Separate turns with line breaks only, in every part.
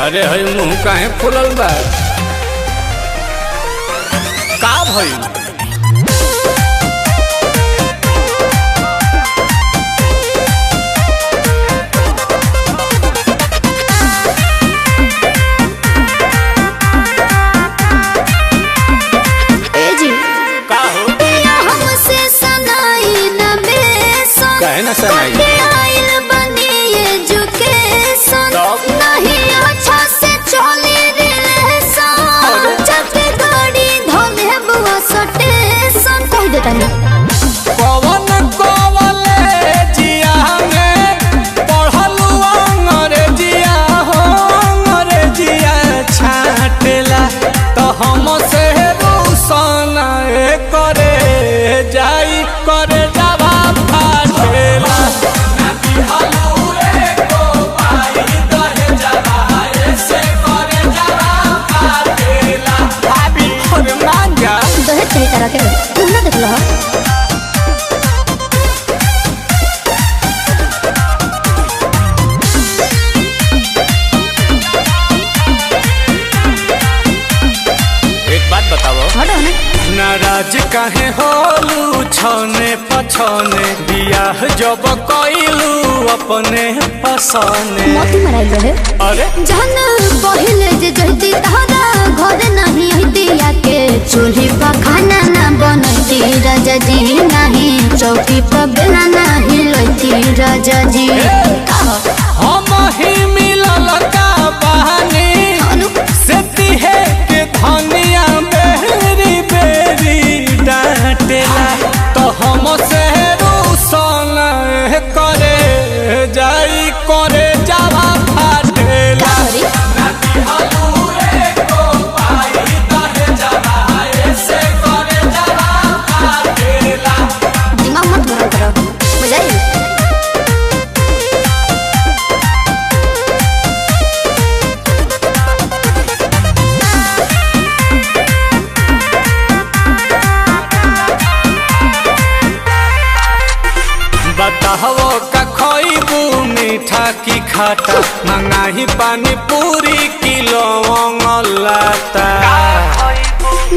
अरे हई मुंह काहे फुलल बा? का भइल? का हो?
हमसे सनाई न बेसन
काहे ना सनाई?
आइल बनी एजुकेशन नहीं अच्छा से चले रिलेशन जब गाड़ी धोले बुआ स्टेशन कह देता नहीं
कवन कॉलेजिया में पढ़लू अंग्रेजिया हो अंग्रेजिया छाटेला तो हमसे रूसन करे जाई करे जावा फाटेला भाभी और मांगा
दहेज तेरी तरह के तुम ना देख लो
एक बात बताओ
हटो ना
नाराज काहे होलू छने पछने बियाह जब कइलू अपने पसने
मोती मराई रहे
अरे
जहन पहिले जे जहती तहरा घर नहीं हती आके चूल्ही पर खाना ना बनती राजा जी नहीं चौकी पर बेला नहीं लती राजा जी
हम ही मिलल का बहानी से तिहे के धनिया बेरी बेरी डांटेला तो हम से रूसन करे जाई करे जावा फाटेला
दिमाग मत गरम करो बुझाई
बताहो का खइबू मीठा की खाटा मंगाही पानी पूरी किलो लाता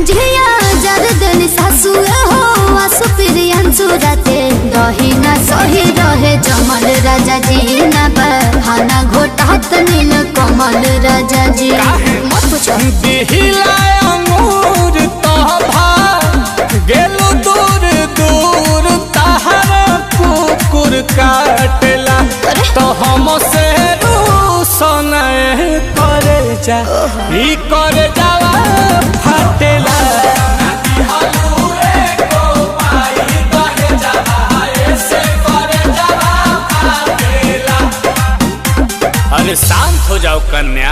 झिया जरदन सासु हो आसु प्रियंसु राते दही ना सही रहे जमल राजा जी ना बहाना घोटात नील कमल राजा जी मत पूछो
दिहिला अंगूर तोभा गेलू दूर दूर तहर कुकुर काटेला तो हम से रूसन करे जा ई करे जावा फाटेला अरे शांत हो जाओ कन्या।